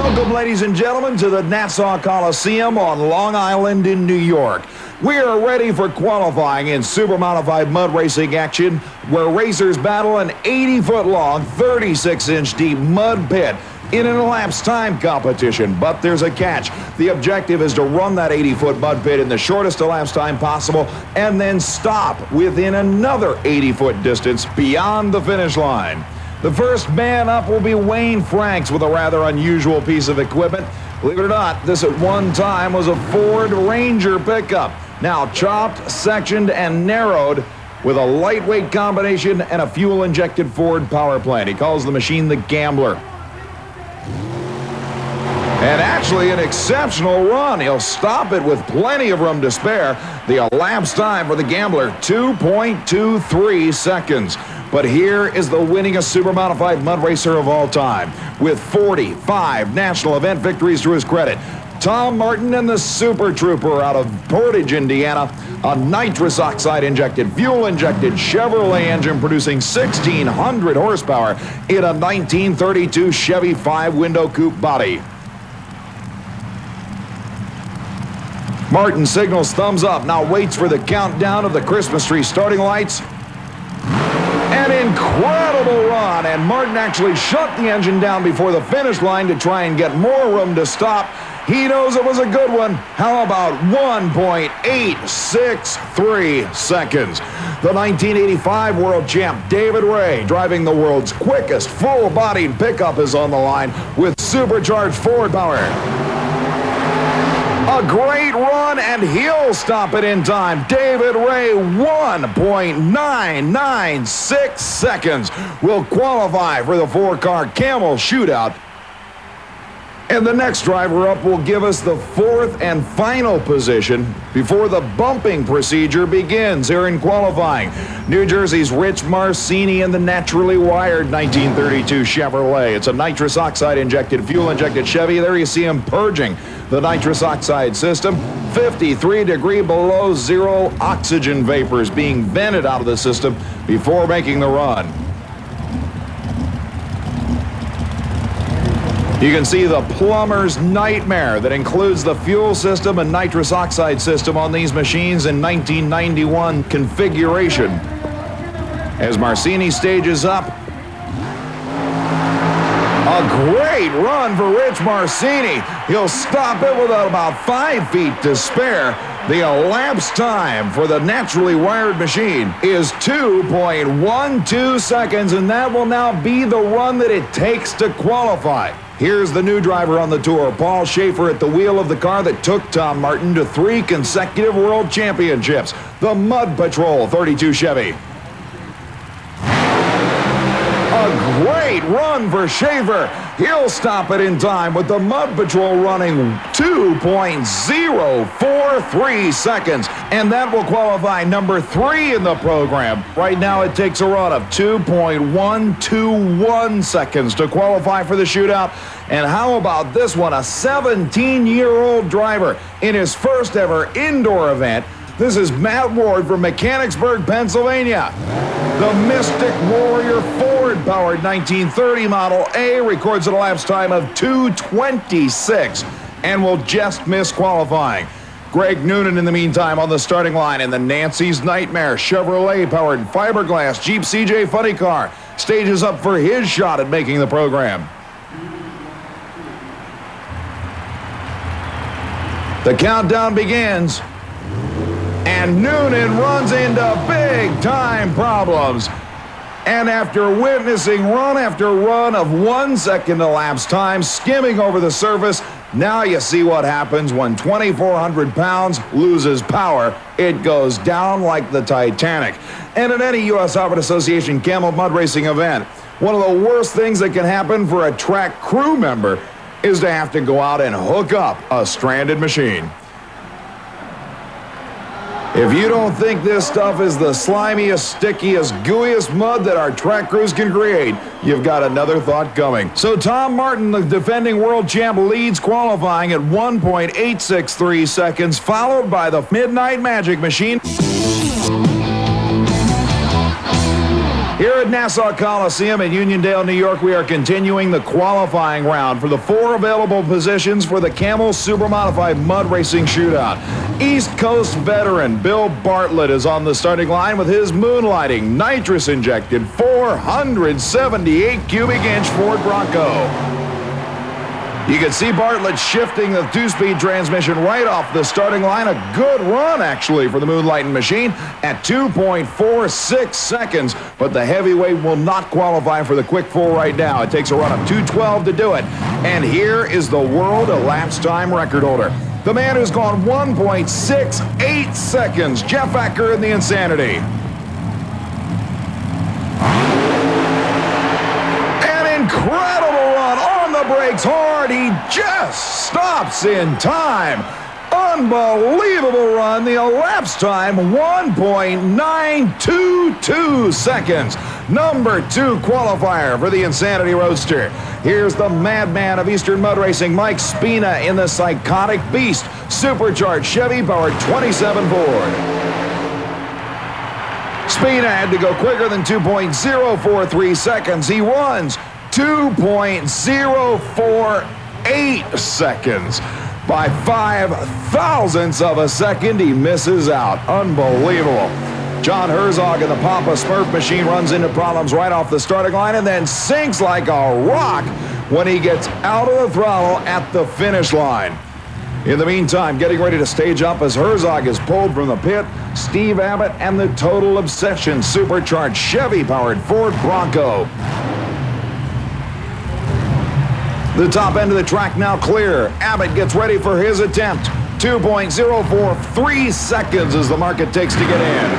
Welcome, ladies and gentlemen, to the Nassau Coliseum on Long Island in New York. We are ready for qualifying in super modified mud racing action, where racers battle an 80-foot-long, 36-inch deep mud pit in an elapsed time competition. But there's a catch. The objective is to run that 80-foot mud pit in the shortest elapsed time possible and then stop within another 80-foot distance beyond the finish line. The first man up will be Wayne Franks with a rather unusual piece of equipment. Believe it or not, this at one time was a Ford Ranger pickup. Now chopped, sectioned, and narrowed with a lightweight combination and a fuel-injected Ford power plant. He calls the machine the Gambler. And actually an exceptional run. He'll stop it with plenty of room to spare. The elapsed time for the Gambler, 2.23 seconds. But here is the winningest super modified mud racer of all time, with 45 national event victories to his credit. Tom Martin and the Super Trooper out of Portage, Indiana, a nitrous oxide injected, fuel injected Chevrolet engine producing 1,600 horsepower in a 1932 Chevy 5-window coupe body. Martin signals thumbs up, now waits for the countdown of the Christmas tree starting lights. An incredible run, and Martin actually shut the engine down before the finish line to try and get more room to stop. He knows it was a good one. How about 1.863 seconds? The 1985 world champ David Ray, driving the world's quickest full-bodied pickup, is on the line with supercharged Ford power. A great run, and he'll stop it in time. David Ray, 1.996 seconds, will qualify for the 4-car Camel shootout. And the next driver up will give us the fourth and final position before the bumping procedure begins here in qualifying. New Jersey's Rich Marcini in the naturally wired 1932 Chevrolet. It's a nitrous oxide injected, fuel injected Chevy. There you see him purging the nitrous oxide system. 53 degree below zero oxygen vapors being vented out of the system before making the run. You can see the plumber's nightmare that includes the fuel system and nitrous oxide system on these machines in 1991 configuration. As Marcini stages up, a great run for Rich Marcini. He'll stop it with about 5 feet to spare. The elapsed time for the naturally wired machine is 2.12 seconds, and that will now be the run that it takes to qualify. Here's the new driver on the tour, Paul Schaefer, at the wheel of the car that took Tom Martin to 3 consecutive world championships, the Mud Patrol 32 Chevy. A great run for Schaefer. He'll stop it in time with the Mud Patrol running 2.043 seconds, and that will qualify number 3 in the program. Right now it takes a run of 2.121 seconds to qualify for the shootout. And how about this one? A 17-year-old driver in his first ever indoor event. This is Matt Ward from Mechanicsburg, Pennsylvania. The Mystic Warrior Ford-powered 1930 Model A records an elapsed time of 2:26 and will just miss qualifying. Greg Noonan, in the meantime, on the starting line in the Nancy's Nightmare Chevrolet-powered fiberglass Jeep CJ Funny Car, stages up for his shot at making the program. The countdown begins. And Noonan runs into big-time problems. And after witnessing run after run of 1 second elapsed time, skimming over the surface, now you see what happens when 2,400 pounds loses power. It goes down like the Titanic. And at any U.S. Alfred Association Camel Mud Racing event, one of the worst things that can happen for a track crew member is to have to go out and hook up a stranded machine. If you don't think this stuff is the slimiest, stickiest, gooeyest mud that our track crews can create, you've got another thought coming. So Tom Martin, the defending world champ, leads qualifying at 1.863 seconds, followed by the Midnight Magic Machine. Here at Nassau Coliseum in Uniondale, New York, we are continuing the qualifying round for the 4 available positions for the Camel Supermodified Mud Racing Shootout. East Coast veteran Bill Bartlett is on the starting line with his moonlighting, nitrous-injected 478 cubic inch Ford Bronco. You can see Bartlett shifting the 2-speed transmission right off the starting line. A good run, actually, for the Moonlighting machine at 2.46 seconds. But the heavyweight will not qualify for the quick full right now. It takes a run of 2:12 to do it. And here is the world elapsed time record holder, the man who's gone 1.68 seconds, Jeff Ecker in the Insanity. An incredible run on the brakes hard. He just stops in time. Unbelievable run. The elapsed time, 1.922 seconds. Number 2 qualifier for the Insanity Roadster. Here's the madman of Eastern Mud Racing, Mike Spina, in the Psychotic Beast, supercharged Chevy-powered 27 Ford. Spina had to go quicker than 2.043 seconds. He runs 2.048 seconds. By 5 thousandths of a second, he misses out. Unbelievable. John Herzog in the Papa Smurf machine runs into problems right off the starting line and then sinks like a rock when he gets out of the throttle at the finish line. In the meantime, getting ready to stage up as Herzog is pulled from the pit, Steve Abbott and the Total Obsession supercharged Chevy-powered Ford Bronco. The top end of the track now clear. Abbott gets ready for his attempt. 2.043 seconds is the mark it takes to get in.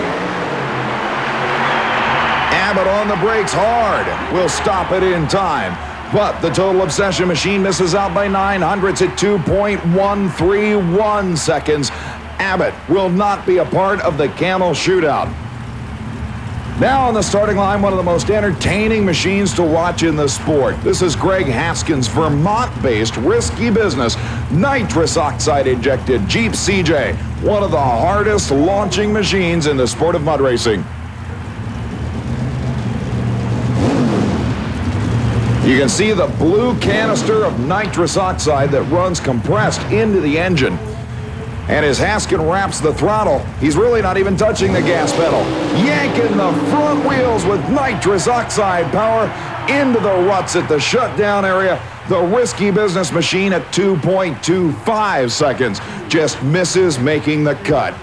Abbott on the brakes hard. Will stop it in time. But the Total Obsession machine misses out by 9 hundredths at 2.131 seconds. Abbott will not be a part of the Camel Shootout. Now on the starting line, one of the most entertaining machines to watch in the sport. This is Greg Haskins' Vermont-based risky business, nitrous oxide-injected Jeep CJ, one of the hardest launching machines in the sport of mud racing. You can see the blue canister of nitrous oxide that runs compressed into the engine. And as Haskin wraps the throttle, he's really not even touching the gas pedal. Yanking the front wheels with nitrous oxide power into the ruts at the shutdown area. The risky business machine at 2.25 seconds just misses making the cut.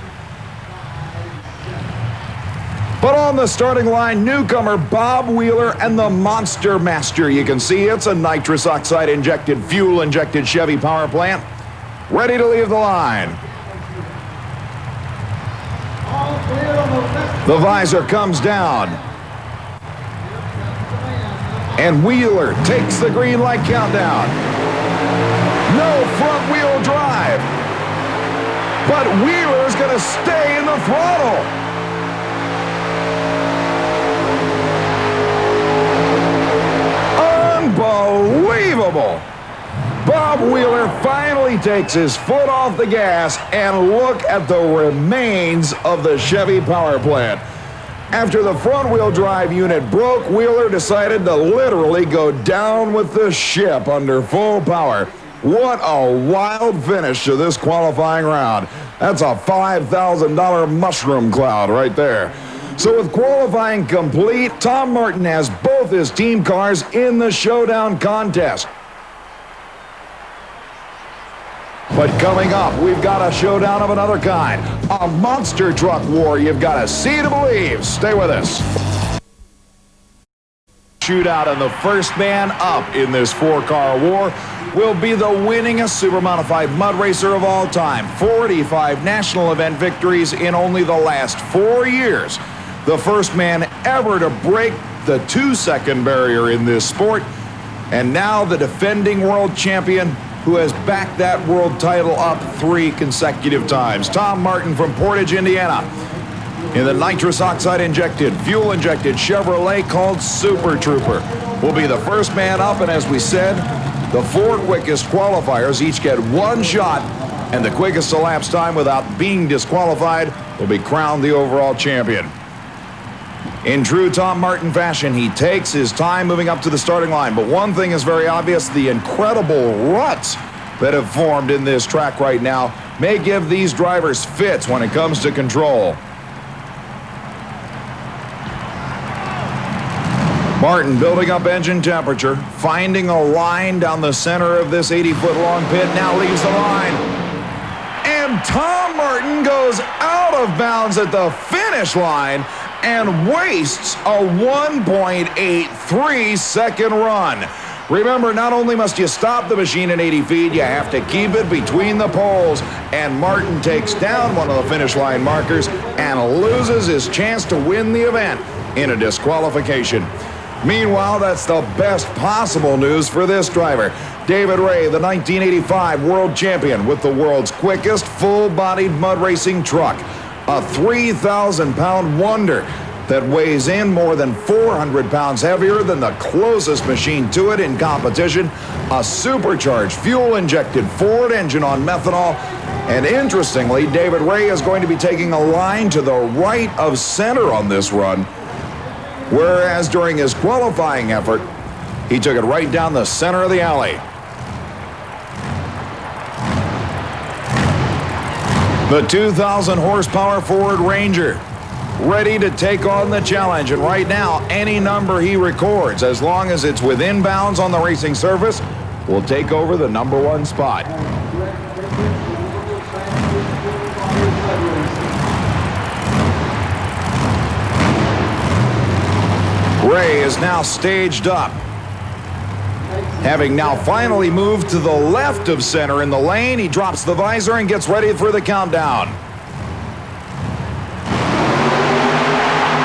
But on the starting line, newcomer Bob Wheeler and the Monster Master. You can see it's a nitrous oxide injected, fuel injected Chevy power plant. Ready to leave the line. The visor comes down. And Wheeler takes the green light countdown. No front wheel drive. But Wheeler's going to stay in the throttle. Unbelievable. Bob Wheeler finally takes his foot off the gas, and look at the remains of the Chevy power plant. After the front-wheel drive unit broke, Wheeler decided to literally go down with the ship under full power. What a wild finish to this qualifying round. That's a $5,000 mushroom cloud right there. So with qualifying complete, Tom Martin has both his team cars in the showdown contest. But coming up, we've got a showdown of another kind. A monster truck war you've got to see to believe. Stay with us. Shootout, and the first man up in this 4-car war will be the winningest super-modified mud racer of all time. 45 national event victories in only the last 4 years. The first man ever to break the 2-second barrier in this sport. And now the defending world champion, who has backed that world title up 3 consecutive times. Tom Martin from Portage, Indiana, in the nitrous oxide injected, fuel injected Chevrolet called Super Trooper, will be the first man up. And as we said, the 4 quickest qualifiers each get 1 shot, and the quickest elapsed time without being disqualified will be crowned the overall champion. In true Tom Martin fashion, he takes his time moving up to the starting line. But one thing is very obvious, the incredible ruts that have formed in this track right now may give these drivers fits when it comes to control. Martin building up engine temperature, finding a line down the center of this 80-foot-long pit, now leaves the line. And Tom Martin goes out of bounds at the finish line and wastes a 1.83-second run. Remember, not only must you stop the machine at 80 feet, you have to keep it between the poles. And Martin takes down one of the finish line markers and loses his chance to win the event in a disqualification. Meanwhile, that's the best possible news for this driver. David Ray, the 1985 world champion with the world's quickest full-bodied mud racing truck. A 3,000-pound wonder that weighs in more than 400 pounds heavier than the closest machine to it in competition. A supercharged, fuel-injected Ford engine on methanol. And interestingly, David Ray is going to be taking a line to the right of center on this run, whereas during his qualifying effort, he took it right down the center of the alley. The 2,000 horsepower Ford Ranger, ready to take on the challenge. And right now, any number he records, as long as it's within bounds on the racing surface, will take over the #1 spot. Ray is now staged up, having now finally moved to the left of center in the lane. He drops the visor and gets ready for the countdown.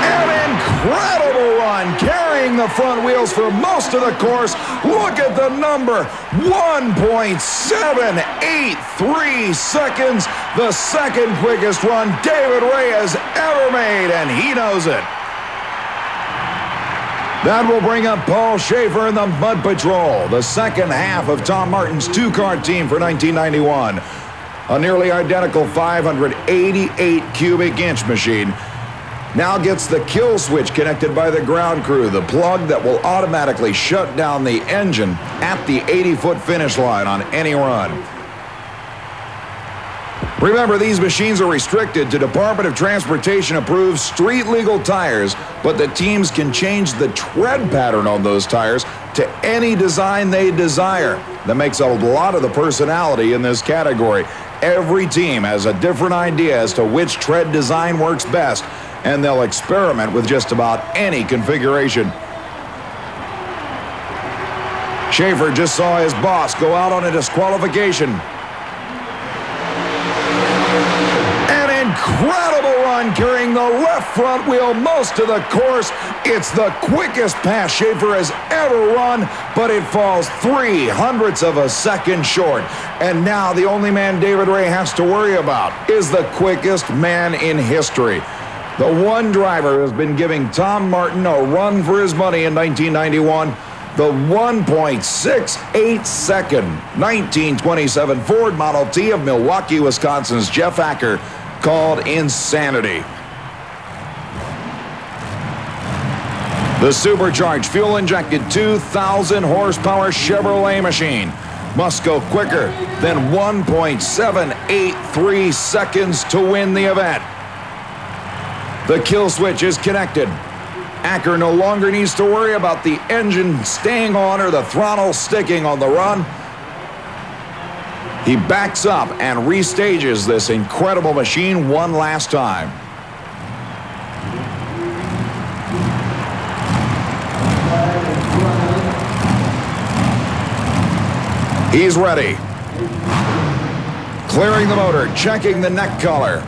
An incredible run, carrying the front wheels for most of the course. Look at the number, 1.783 seconds, the second quickest run David Ray has ever made, and he knows it. That will bring up Paul Schaefer in the Mud Patrol, the second half of Tom Martin's two-car team for 1991. A nearly identical 588 cubic inch machine now gets the kill switch connected by the ground crew, the plug that will automatically shut down the engine at the 80-foot finish line on any run. Remember, these machines are restricted to Department of Transportation approved street legal tires, but the teams can change the tread pattern on those tires to any design they desire. That makes a lot of the personality in this category. Every team has a different idea as to which tread design works best, and they'll experiment with just about any configuration. Schaefer just saw his boss go out on a disqualification. Incredible run, carrying the left front wheel most of the course. It's the quickest pass Schaefer has ever run, but it falls 0.03 of a second short. And now the only man David Ray has to worry about is the quickest man in history. The one driver who has been giving Tom Martin a run for his money in 1991. The 1.68-second 1927 Ford Model T of Milwaukee, Wisconsin's Jeff Acker, called insanity. The supercharged, fuel-injected 2,000 horsepower Chevrolet machine must go quicker than 1.783 seconds to win the event. The kill switch is connected. Acker no longer needs to worry about the engine staying on or the throttle sticking on the run. He backs up and restages this incredible machine one last time. He's ready. Clearing the motor, checking the neck collar.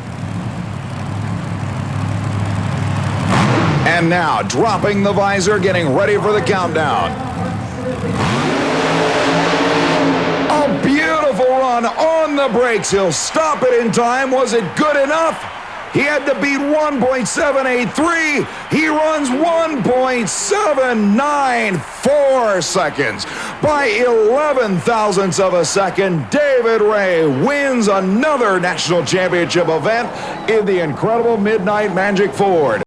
And now dropping the visor, getting ready for the countdown. A beautiful run on the brakes. He'll stop it in time. Was it good enough? He had to beat 1.783. He runs 1.794 seconds. By 11 thousandths of a second, David Ray wins another national championship event in the incredible Midnight Magic Ford.